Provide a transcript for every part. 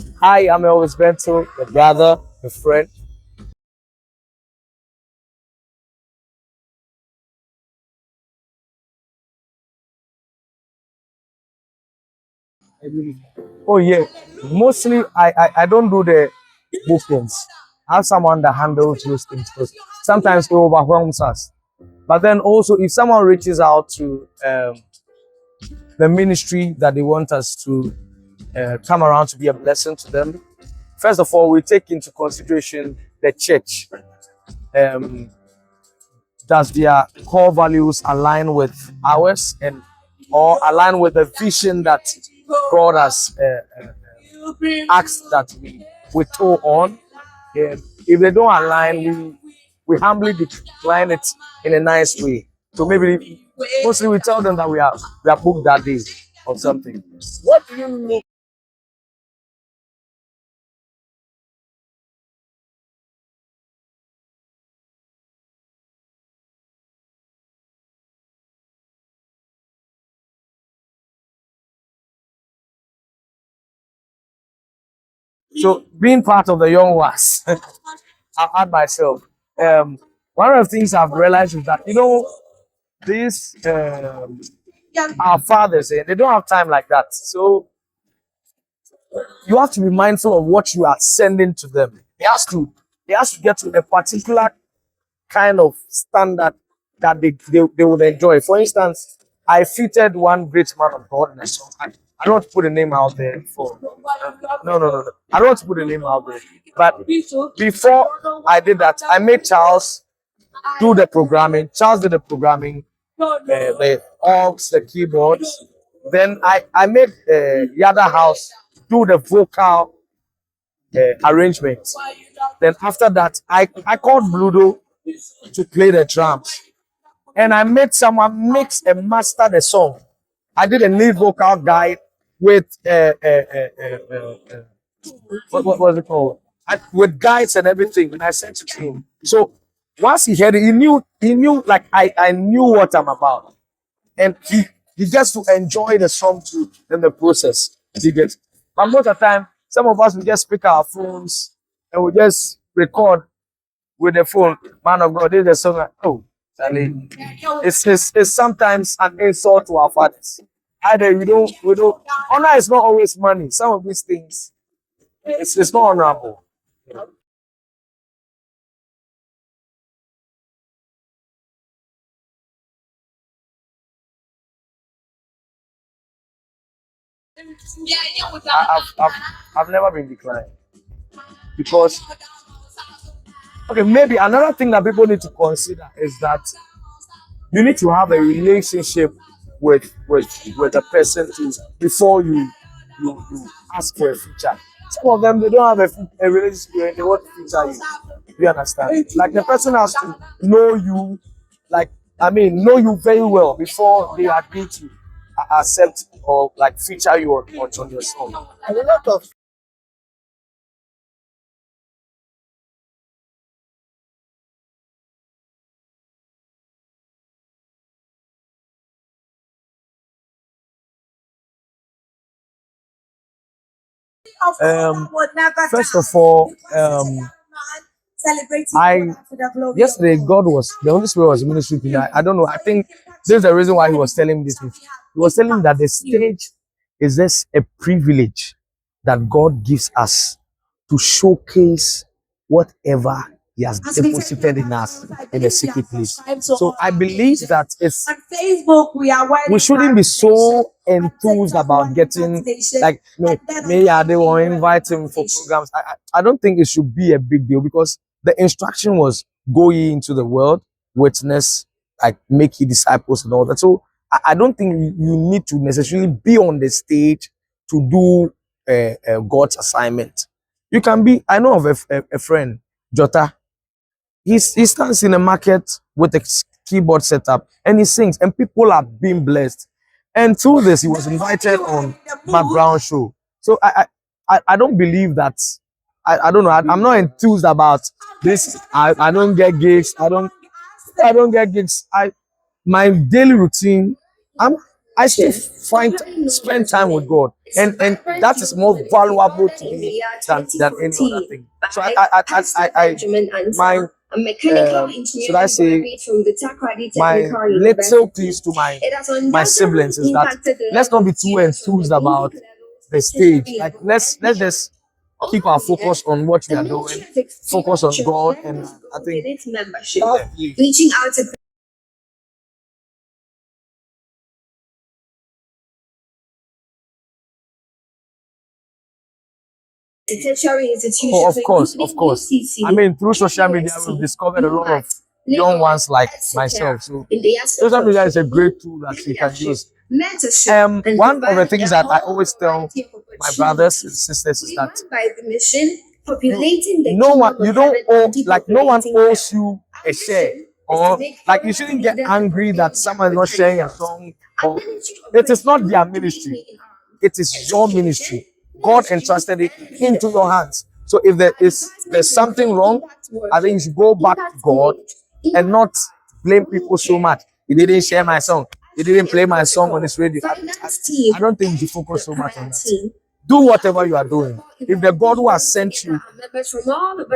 Hi, I'm Elvis Bentil, the brother, the friend. Oh yeah, mostly I don't do the bookings. I have someone that handles those things because sometimes it overwhelms us. But then also, if someone reaches out to the ministry that they want us to come around to be a blessing to them, first of all, we take into consideration the church. Um, does their core values align with ours and or align with the vision that God has asked that we tow on? If they don't align, we humbly decline it in a nice way. So maybe mostly we tell them that we are booked that day or something. What do you mean? So being part of the young ones, I'll add myself. Um, One of the things I've realized is that these our fathers, they don't have time like that. So you have to be mindful of what you are sending to them. They has to get to a particular kind of standard that they would enjoy. For instance, I featured one great man of God in a song. I don't want to put a name out there for no. I don't want to put a name out there. But before I did that, I made Charles do the programming. Charles did the programming, the orgs, the keyboards. Then I made the other house do the vocal arrangements. Then after that, I called Bludo to play the drums. And I made someone mix and master the song. I did a lead vocal guide with what was it called? With guides and everything. And I sent it to him. So once he heard it, he knew like I knew what I'm about. And he gets to enjoy the song too in the process. He gets, but most of the time, some of us we just pick our phones and we just record with the phone. Man of God, this is a song. Oh, Charlie, it's sometimes an insult to our fathers. Either we don't honor is not always money. Some of these things it's not honorable. I've never been declined because okay, maybe another thing that people need to consider is that you need to have a relationship with a person to before you ask for a feature. Some of them they don't have a relationship and they want to feature you. You understand? Like the person has to know you, like know you very well before they agree to accept or like feature you on your song. And a lot of um, first of all, I yesterday God was the Holy Spirit was ministering to me. I don't know. I think there's a reason why He was telling me this. He was telling me that the stage is just a privilege that God gives us to showcase whatever He has deposited in us in a secret place. So I believe that we shouldn't be so enthused about getting like may they will invite him for programs. I don't think it should be a big deal because the instruction was go ye into the world, witness, like make ye disciples and all that. So I don't think you need to necessarily be on the stage to do God's assignment. You can be. I know of a friend, Jota. He stands in a market with a keyboard setup and he sings, and people are being blessed. And through this, he was invited on Matt Brown show. So I don't believe that. I don't know. I'm not enthused about this. I don't get gigs. I don't get gigs. My daily routine. I'm I still spend time with God, and that is more valuable to me than any other thing. So my should I say my little piece to my siblings is that let's not be too enthused about the stage. Like let's just keep our focus on what we are doing, focus on God, and I think reaching out to tertiary institutions. Oh, of course. I mean, through social media, we've discovered a lot of young ones like myself. So social media is a great tool that you can use. One of the things that I always tell my brothers and sisters is that no one, you don't owe, like no one owes you a share, or like you shouldn't get angry that someone is not sharing a song, or it is not their ministry, it is your ministry. God entrusted it into your hands. So if there's something wrong, I think you should go back to God and not blame people so much. He didn't share my song. He didn't play my song on his radio. I don't think you should focus so much on that. Do whatever you are doing. If the God who has sent you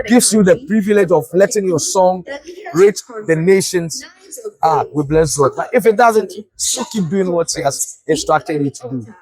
gives you the privilege of letting your song reach the nations, we bless God. But if it doesn't, so keep doing what He has instructed you to do.